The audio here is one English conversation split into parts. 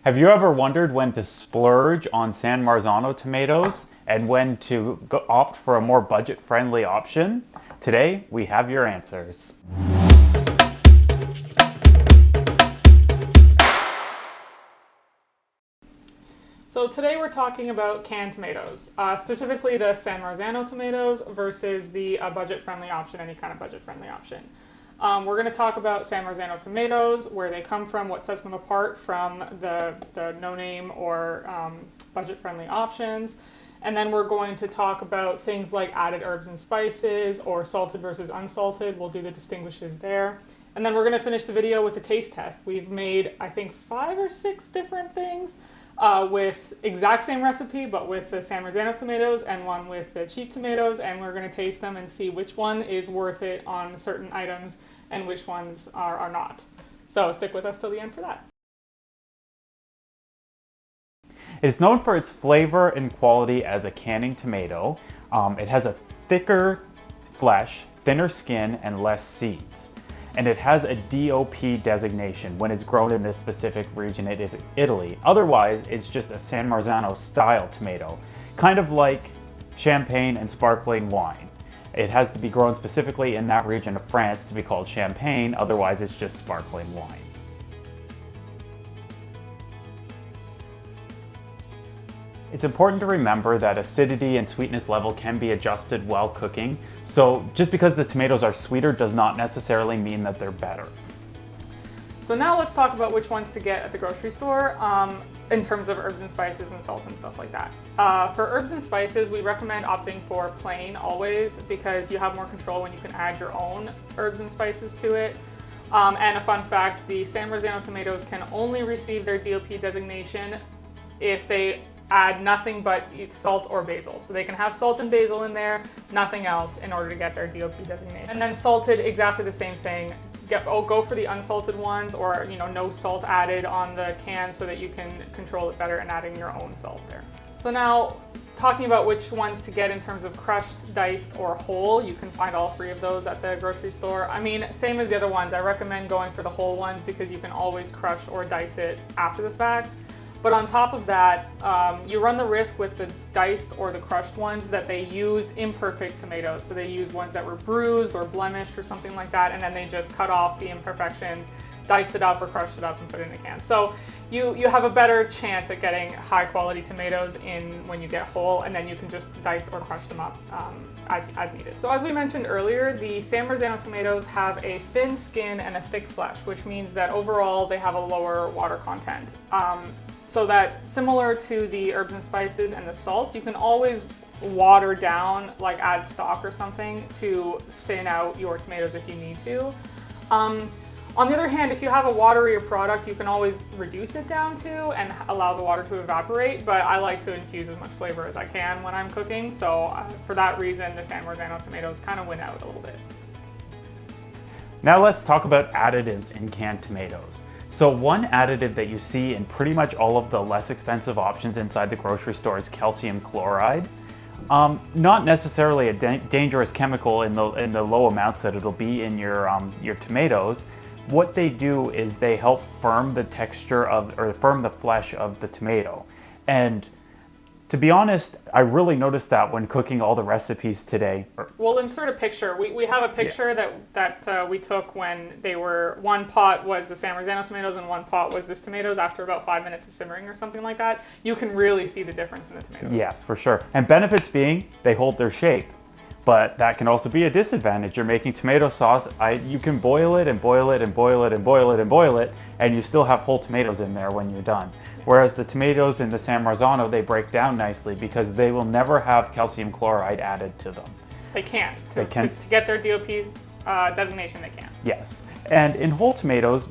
Have you ever wondered when to splurge on San Marzano tomatoes and when to opt for a more budget-friendly option? Today, we have your answers. So today we're talking about canned tomatoes, specifically the San Marzano tomatoes versus the budget-friendly option, any kind of budget-friendly option. We're going to talk about San Marzano tomatoes, where they come from, what sets them apart from the no-name or budget-friendly options. And then we're going to talk about things like added herbs and spices or salted versus unsalted. We'll do the distinguishes there. And then we're going to finish the video with a taste test. We've made, I think, 5 or 6 different things with exact same recipe, but with the San Marzano tomatoes and one with the cheap tomatoes. And we're going to taste them and see which one is worth it on certain items and which ones are not. So stick with us till the end for that. It is known for its flavor and quality as a canning tomato. It has a thicker flesh, thinner skin, and less seeds. And it has a DOP designation when it's grown in this specific region in Italy. Otherwise, it's just a San Marzano style tomato, kind of like champagne and sparkling wine. It has to be grown specifically in that region of France to be called champagne, otherwise it's just sparkling wine. It's important to remember that acidity and sweetness level can be adjusted while cooking, so just because the tomatoes are sweeter does not necessarily mean that they're better. So now let's talk about which ones to get at the grocery store in terms of herbs and spices and salt and stuff like that. For herbs and spices, we recommend opting for plain always because you have more control when you can add your own herbs and spices to it. And a fun fact, the San Marzano tomatoes can only receive their DOP designation if they add nothing but salt or basil. So they can have salt and basil in there, nothing else in order to get their DOP designation. And then salted, exactly the same thing. Go for the unsalted ones or no salt added on the can so that you can control it better and adding your own salt there. So now talking about which ones to get in terms of crushed, diced, or whole, you can find all 3 of those at the grocery store. I mean, same as the other ones, I recommend going for the whole ones because you can always crush or dice it after the fact. But on top of that, you run the risk with the diced or the crushed ones that they used imperfect tomatoes. So they used ones that were bruised or blemished or something like that, and then they just cut off the imperfections, diced it up or crushed it up and put it in a can. So you have a better chance at getting high quality tomatoes in when you get whole, and then you can just dice or crush them up as needed. So as we mentioned earlier, the San Marzano tomatoes have a thin skin and a thick flesh, which means that overall they have a lower water content. So that similar to the herbs and spices and the salt, you can always water down, like add stock or something to thin out your tomatoes if you need to. On the other hand, if you have a waterier product, you can always reduce it down to and allow the water to evaporate, but I like to infuse as much flavor as I can when I'm cooking, so for that reason, the San Marzano tomatoes kind of win out a little bit. Now let's talk about additives in canned tomatoes. So one additive that you see in pretty much all of the less expensive options inside the grocery store is calcium chloride. Not necessarily a dangerous chemical in the low amounts that it'll be in your tomatoes. What they do is they help firm the texture or firm the flesh of the tomato. And to be honest, I really noticed that when cooking all the recipes today. We'll insert a picture. We have a picture that we took when one pot was the San Marzano tomatoes and one pot was this tomatoes after about 5 minutes of simmering or something like that. You can really see the difference in the tomatoes. Yes, for sure. And benefits being they hold their shape. But that can also be a disadvantage. You're making tomato sauce, you can boil it and boil it and boil it and boil it and boil it, and you still have whole tomatoes in there when you're done. Whereas the tomatoes in the San Marzano, they break down nicely because they will never have calcium chloride added to them. They can't. To get their DOP designation, they can't. Yes. And in whole tomatoes,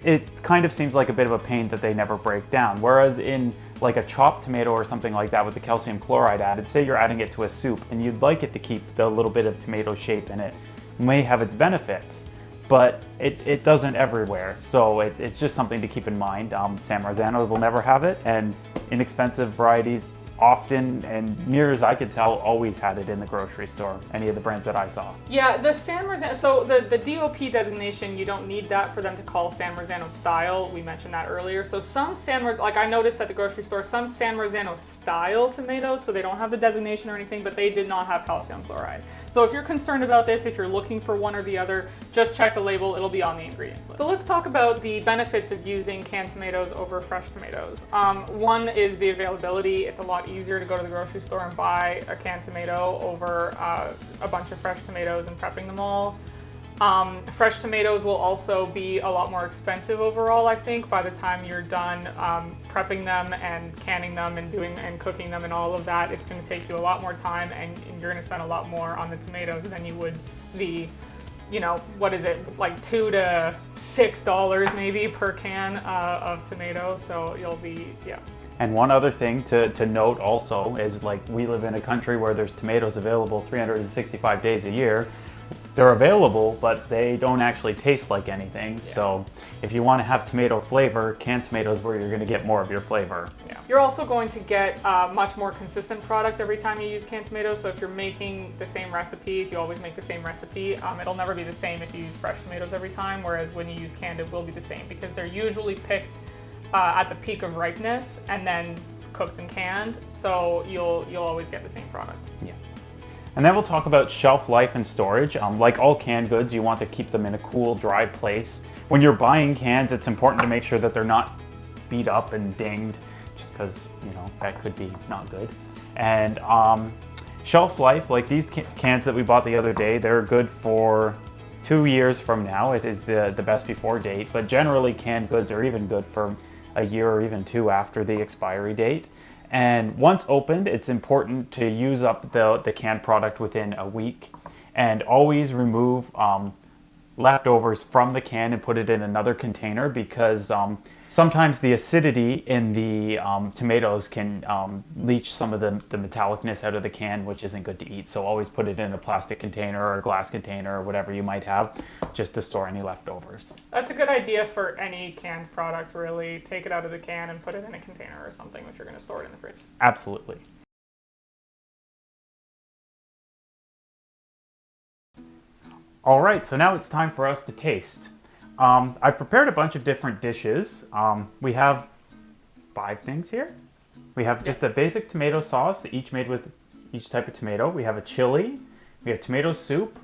it kind of seems like a bit of a pain that they never break down. Whereas in like a chopped tomato or something like that with the calcium chloride added, say you're adding it to a soup and you'd like it to keep the little bit of tomato shape in it, may have its benefits, but it doesn't everywhere. So it's just something to keep in mind. San Marzano will never have it, and inexpensive varieties often, and near as I could tell, always had it in the grocery store, any of the brands that I saw. Yeah, the San Marzano, so the DOP designation, you don't need that for them to call San Marzano style. We mentioned that earlier. So some like I noticed at the grocery store, some San Marzano style tomatoes, so they don't have the designation or anything, but they did not have calcium chloride. So if you're concerned about this, if you're looking for one or the other, just check the label. It'll be on the ingredients list. So let's talk about the benefits of using canned tomatoes over fresh tomatoes. One is the availability. It's a lot easier to go to the grocery store and buy a canned tomato over a bunch of fresh tomatoes and prepping them all. Fresh tomatoes will also be a lot more expensive overall, I think, by the time you're done prepping them and canning them and cooking them and all of that. It's going to take you a lot more time, and you're going to spend a lot more on the tomatoes than you would the, what is it, like $2 to $6 maybe per can of tomato. So you'll be, yeah. And one other thing to note also is, like, we live in a country where there's tomatoes available 365 days a year. They're available, but they don't actually taste like anything. Yeah. So if you want to have tomato flavor, canned tomatoes where you're going to get more of your flavor. Yeah. You're also going to get a much more consistent product every time you use canned tomatoes. So if you're making the same recipe, if you always make the same recipe, it'll never be the same if you use fresh tomatoes every time, whereas when you use canned, it will be the same because they're usually picked at the peak of ripeness and then cooked and canned, so you'll always get the same product. Yeah. And then we'll talk about shelf life and storage. Like all canned goods, you want to keep them in a cool, dry place. When you're buying cans, it's important to make sure that they're not beat up and dinged, just because, that could be not good. And shelf life, like these cans that we bought the other day, they're good for 2 years from now. It is the best before date, but generally canned goods are even good for a year or even 2 after the expiry date. And once opened, it's important to use up the canned product within a week, and always remove leftovers from the can and put it in another container, because sometimes the acidity in the tomatoes can leach some of the metallicness out of the can, which isn't good to eat. So always put it in a plastic container or a glass container or whatever you might have, just to store any leftovers. That's a good idea for any canned product, really. Take it out of the can and put it in a container or something if you're going to store it in the fridge. Absolutely. All right, so now it's time for us to taste. I've prepared a bunch of different dishes. We have 5 things here. We have just a basic tomato sauce, each made with each type of tomato. We have a chili, we have tomato soup,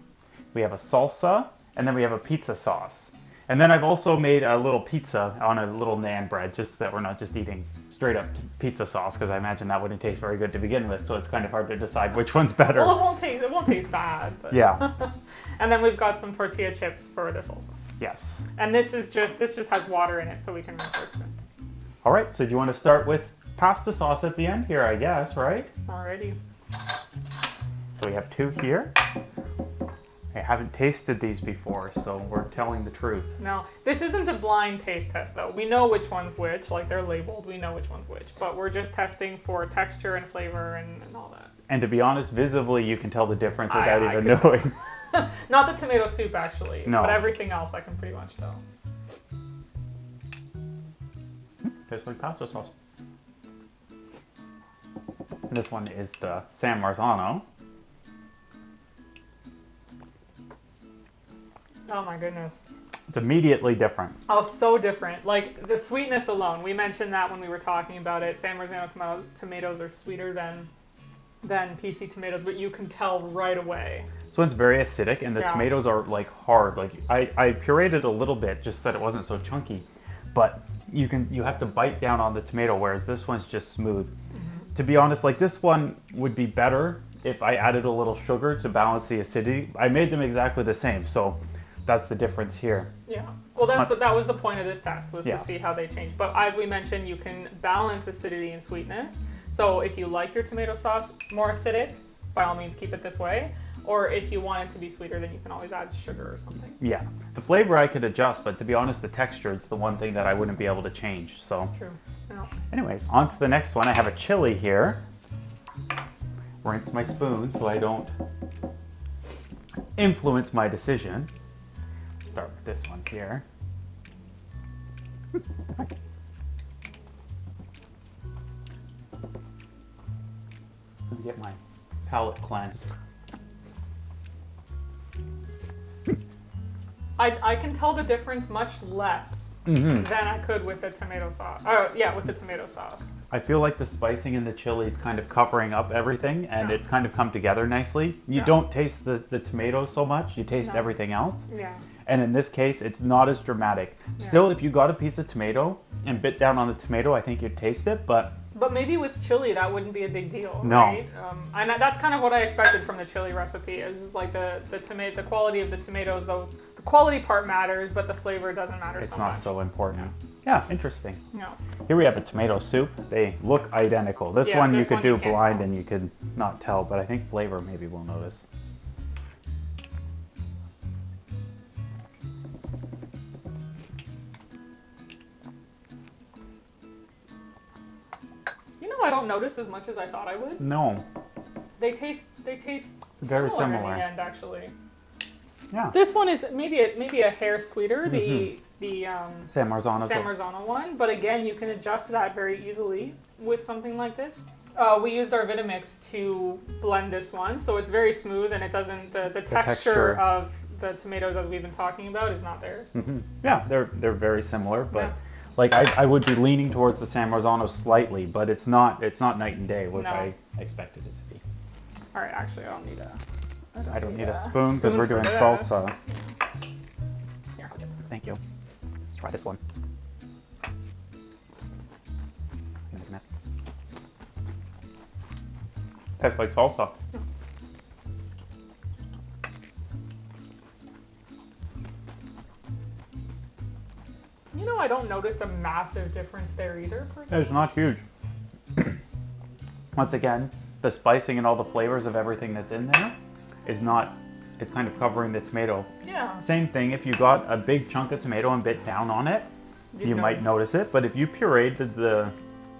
we have a salsa, and then we have a pizza sauce. And then I've also made a little pizza on a little naan bread, just that we're not just eating straight up pizza sauce, because I imagine that wouldn't taste very good to begin with, so it's kind of hard to decide which one's better. Well, it won't taste bad. But. Yeah. And then we've got some tortilla chips for the salsa. Yes. And this just has water in it, so we can roast it. All right, so do you want to start with pasta sauce at the end here, I guess, right? Alrighty. So we have 2 here. I haven't tasted these before, so we're telling the truth. No, this isn't a blind taste test, though. We know which one's which, like they're labeled, we know which one's which, but we're just testing for texture and flavor and all that. And to be honest, visibly you can tell the difference without even knowing. Not the tomato soup, actually, no. But everything else I can pretty much tell. Tastes like pasta sauce. And this one is the San Marzano. Oh my goodness. It's immediately different. Oh, so different. Like the sweetness alone. We mentioned that when we were talking about it. San Marzano tomatoes are sweeter than PC tomatoes, but you can tell right away. This one's very acidic, and the tomatoes are like hard. Like I pureed it a little bit just so that it wasn't so chunky, but you have to bite down on the tomato, whereas this one's just smooth. Mm-hmm. To be honest, like this one would be better if I added a little sugar to balance the acidity. I made them exactly the same, so that's the difference here. Yeah. Well, that was the point of this test, was to see how they change. But as we mentioned, you can balance acidity and sweetness. So if you like your tomato sauce more acidic, by all means keep it this way. Or if you want it to be sweeter, then you can always add sugar or something. Yeah. The flavor I could adjust, but to be honest, the texture, it's the one thing that I wouldn't be able to change. So. That's true. Yeah. Anyways, on to the next one. I have a chili here. Rinse my spoon so I don't influence my decision. Start with this one here. Let me get my palate cleansed. I can tell the difference much less than I could with the tomato sauce. Oh, yeah, with the tomato sauce. I feel like the spicing in the chili is kind of covering up everything, and it's kind of come together nicely. You don't taste the tomato so much, you taste everything else. Yeah. And in this case, it's not as dramatic. Still, if you got a piece of tomato and bit down on the tomato, I think you'd taste it, but maybe with chili, that wouldn't be a big deal, No. right? And that's kind of what I expected from the chili recipe. Is just like the quality of the tomatoes, though. The quality part matters, but the flavor doesn't matter it's so not much. so important. Yeah, interesting. No. Here we have a tomato soup. They look identical. This Yeah, one you this could one do you can't blind tell. and you could not tell, but I think flavor maybe we'll notice. You know, I don't notice as much as I thought I would. No. They taste Very in similar. the end, actually. Yeah. This one is maybe a hair sweeter, the San Marzano. San Marzano one, but again, you can adjust that very easily with something like this. We used our Vitamix to blend this one, so it's very smooth and it doesn't the texture of the tomatoes, as we've been talking about, is not theirs. Yeah, they're very similar, but like I would be leaning towards the San Marzano slightly, but it's not night and day, which I expected it to be. All right, actually, I don't need a spoon because we're doing for this. salsa. Here. Thank you. Let's try this one. Make a mess. Tastes like salsa. You know, I don't notice a massive difference there either, personally. It's not huge. Once again, the spicing and all the flavors of everything that's in there is not, it's kind of covering the tomato. Yeah. Same thing, if you got a big chunk of tomato and bit down on it, you might notice it, but if you pureed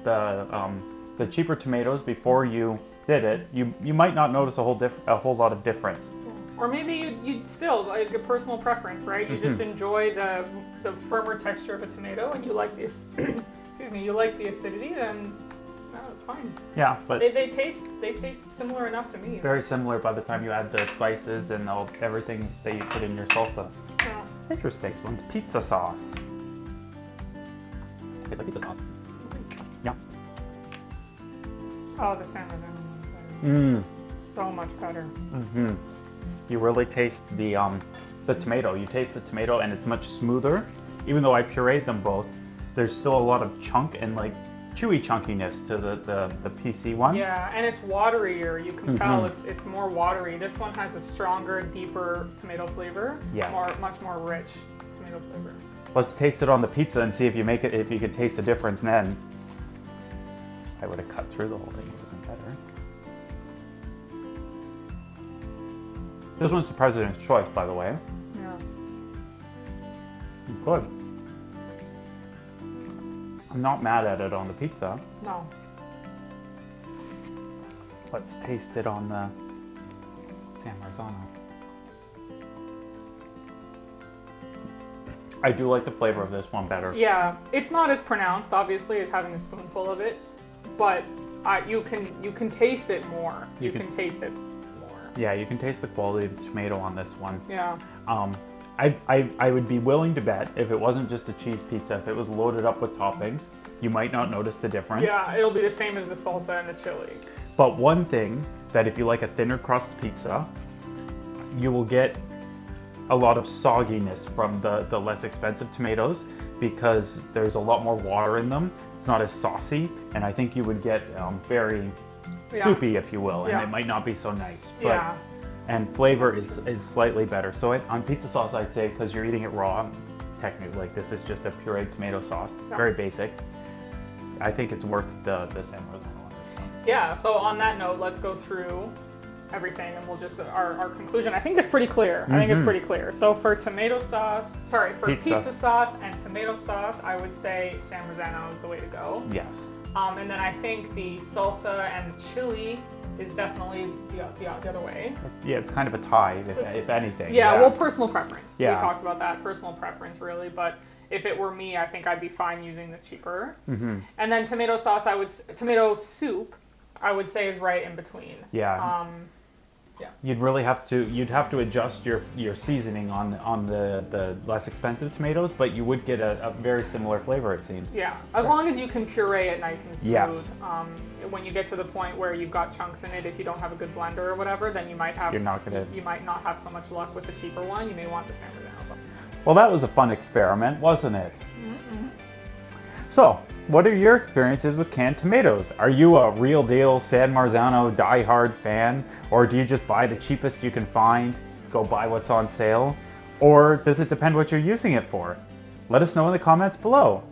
the cheaper tomatoes before you did it, you might not notice a whole lot of difference. Or maybe you still, like a personal preference, right? You just enjoy the firmer texture of a tomato and you like this, excuse me, you like the acidity, then no, it's fine. Yeah, but They taste similar enough to me. very similar by the time you add the spices and everything that you put in your salsa. Yeah. Interesting. This one's pizza sauce. It's like pizza sauce. Yeah. Oh, the San Marzano. So much better. You really taste the tomato. You taste the tomato and it's much smoother. Even though I pureed them both, there's still a lot of chunk and like chewy chunkiness to the PC one. Yeah, and it's waterier. You can tell it's more watery. This one has a stronger, deeper tomato flavor. Yes. Much more rich tomato flavor. Let's taste it on the pizza and see if you could taste the difference then. I would have cut through the whole thing. It would have been better. This one's the president's choice, by the way. Yeah. Good. I'm not mad at it on the pizza. No. Let's taste it on the San Marzano. I do like the flavor of this one better. Yeah, it's not as pronounced, obviously, as having a spoonful of it, but you can taste it more. You can taste it more. Yeah, you can taste the quality of the tomato on this one. Yeah. I would be willing to bet if it wasn't just a cheese pizza, if it was loaded up with toppings, you might not notice the difference. Yeah, it'll be the same as the salsa and the chili. But one thing that if you like a thinner crust pizza, you will get a lot of sogginess from the less expensive tomatoes because there's a lot more water in them. It's not as saucy, and I think you would get very soupy, if you will, and it might not be so nice. But, and flavor is slightly better. So on pizza sauce, I'd say, because you're eating it raw, technically, like this is just a pureed tomato sauce, very basic. I think it's worth the San Marzano on this one. Yeah, so on that note, let's go through everything and we'll just, our conclusion, I think it's pretty clear. I think it's pretty clear. So for pizza sauce and tomato sauce, I would say San Marzano is the way to go. Yes. And then I think the salsa and the chili is definitely the other way. Yeah, it's kind of a tie, if anything. Yeah, well, personal preference. Yeah. We talked about that, personal preference, really. But if it were me, I think I'd be fine using the cheaper. And then tomato sauce, tomato soup, I would say is right in between. Yeah. Yeah. You'd have to adjust your seasoning on the less expensive tomatoes, but you would get a very similar flavor, it seems. Yeah, as long as you can puree it nice and smooth. Yes. When you get to the point where you've got chunks in it, if you don't have a good blender or whatever, then you might have you might not have so much luck with the cheaper one. You may want the San Marzano. Well, that was a fun experiment, wasn't it? So, what are your experiences with canned tomatoes? Are you a real deal San Marzano die-hard fan? Or do you just buy the cheapest you can find, go buy what's on sale? Or does it depend what you're using it for? Let us know in the comments below.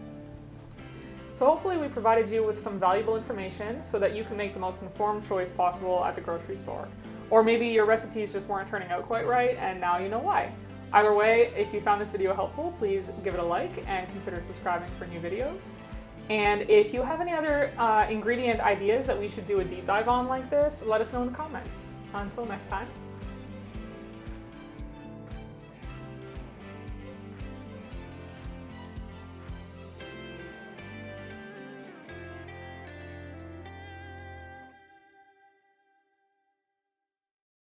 So hopefully we provided you with some valuable information so that you can make the most informed choice possible at the grocery store. Or maybe your recipes just weren't turning out quite right and now you know why. Either way, if you found this video helpful, please give it a like and consider subscribing for new videos. And if you have any other ingredient ideas that we should do a deep dive on like this, let us know in the comments. Until next time.